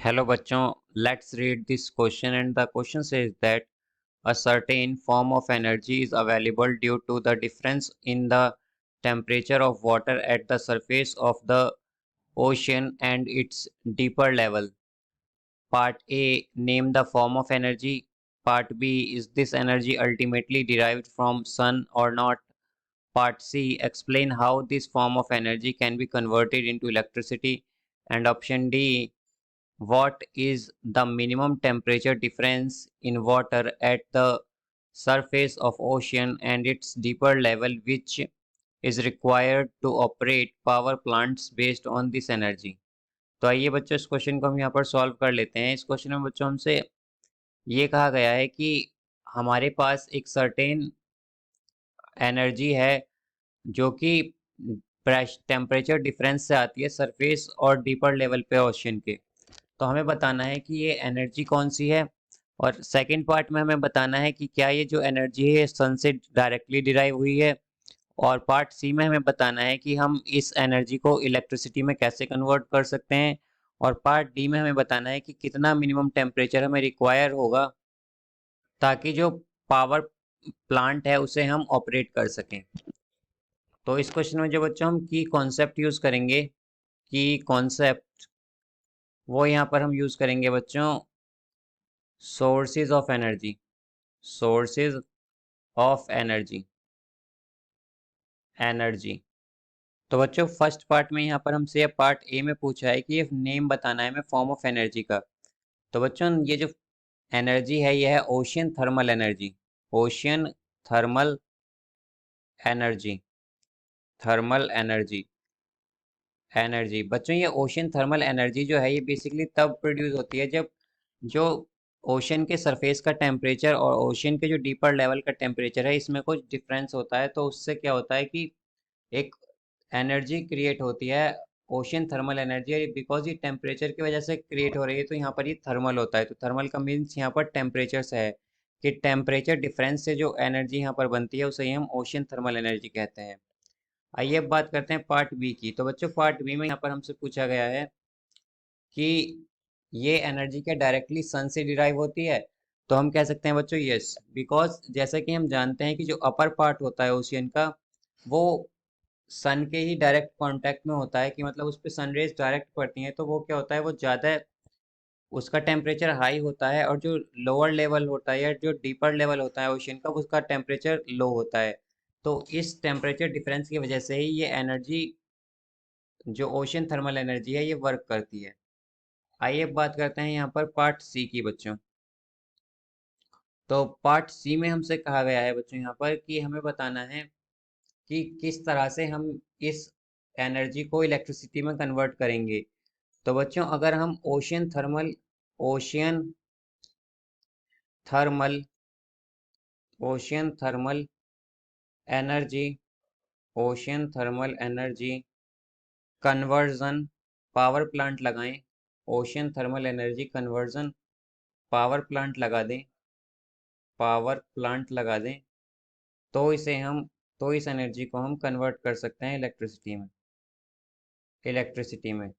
Hello बच्चों, let's read this question and the question says that a certain form of energy is available due to the difference in the temperature of water at the surface of the ocean and its deeper level. Part A, name the form of energy. Part B, is this energy ultimately derived from sun or not? Part C, explain how this form of energy can be converted into electricity. And option D, what is the minimum temperature difference in water at the surface of ocean and its deeper level which is required to operate power plants based on this energy? तो आइए बच्चों इस question को हम यहाँ पर solve कर लेते हैं। इस क्वेश्चन में बच्चों हमसे ये कहा गया है कि हमारे पास एक सर्टेन एनर्जी है जो कि टेम्परेचर डिफरेंस से आती है सरफेस और डीपर लेवल पे ओशन के। तो हमें बताना है कि ये एनर्जी कौन सी है, और सेकंड पार्ट में हमें बताना है कि क्या ये जो एनर्जी है सन से डायरेक्टली डिराइव हुई है, और पार्ट सी में हमें बताना है कि हम इस एनर्जी को इलेक्ट्रिसिटी में कैसे कन्वर्ट कर सकते हैं, और पार्ट डी में हमें बताना है कि कितना मिनिमम टेम्परेचर हमें रिक्वायर होगा ताकि जो पावर प्लांट है उसे हम ऑपरेट कर सकें। तो इस क्वेश्चन में जो बच्चों हम की कॉन्सेप्ट यूज़ करेंगे, की कॉन्सेप्ट वो यहाँ पर हम यूज़ करेंगे बच्चों sources of energy. Sources of energy. तो बच्चों फर्स्ट पार्ट में यहाँ पर हमसे पार्ट ए में पूछा है कि ये नेम बताना है हमें फॉर्म ऑफ एनर्जी का। तो बच्चों ये जो एनर्जी है ये है ocean thermal energy. Ocean thermal energy. Thermal energy. Energy बच्चों ये ओशियन थर्मल एनर्जी जो है ये बेसिकली तब प्रोड्यूस होती है जब जो ओशन के सरफेस का टेम्परेचर और ओशन के जो डीपर लेवल का टेम्परेचर है इसमें कुछ डिफरेंस होता है। तो उससे क्या होता है कि एक एनर्जी क्रिएट होती है ओशन थर्मल एनर्जी, बिकॉज ये टेम्परेचर की वजह से क्रिएट हो रही है तो यहाँ पर ये थर्मल होता है। तो थर्मल का मीन्स यहाँ पर टेम्परेचर से है कि टेम्परेचर डिफरेंस से जो एनर्जी यहाँ पर बनती है उसे ही हम ओशन थर्मल एनर्जी कहते हैं। आइए अब बात करते हैं पार्ट बी की। तो बच्चों पार्ट बी में यहाँ पर हमसे पूछा गया है कि ये एनर्जी क्या डायरेक्टली सन से डिराइव होती है। तो हम कह सकते हैं बच्चों यस, बिकॉज जैसा कि हम जानते हैं कि जो अपर पार्ट होता है ओशियन का वो सन के ही डायरेक्ट कांटेक्ट में होता है, कि मतलब उस पर सन रेज डायरेक्ट पड़ती हैं तो वो क्या होता है वो ज़्यादा उसका टेम्परेचर हाई होता है, और जो लोअर लेवल होता है या जो डीपर लेवल होता है ओशियन का उसका टेम्परेचर लो होता है। तो इस टेम्परेचर डिफरेंस की वजह से ही ये एनर्जी जो ओशियन थर्मल एनर्जी है ये वर्क करती है। आइए अब बात करते हैं यहाँ पर पार्ट सी की बच्चों। तो पार्ट सी में हमसे कहा गया है बच्चों यहाँ पर कि हमें बताना है कि किस तरह से हम इस एनर्जी को इलेक्ट्रिसिटी में कन्वर्ट करेंगे। तो बच्चों अगर हम ocean thermal ocean thermal energy ocean thermal energy conversion power plant लगाएं, ocean thermal energy conversion power plant लगा दें, पावर प्लांट लगा दें, तो इसे हम तो इस एनर्जी को हम कन्वर्ट कर सकते हैं इलेक्ट्रिसिटी में।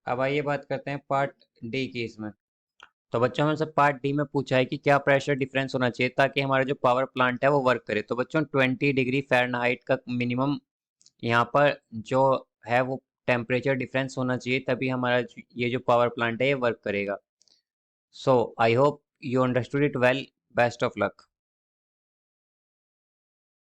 अब आइए बात करते हैं पार्ट डी की इसमें। तो बच्चों हमसे पार्ट डी में पूछा है कि क्या प्रेशर डिफरेंस होना चाहिए ताकि हमारा जो पावर प्लांट है वो वर्क करे। तो बच्चों 20 डिग्री फ़ारेनहाइट का मिनिमम यहाँ पर जो है वो टेम्परेचर डिफरेंस होना चाहिए, तभी हमारा ये जो पावर प्लांट है ये वर्क करेगा। So I hope you understood it well. Best of luck.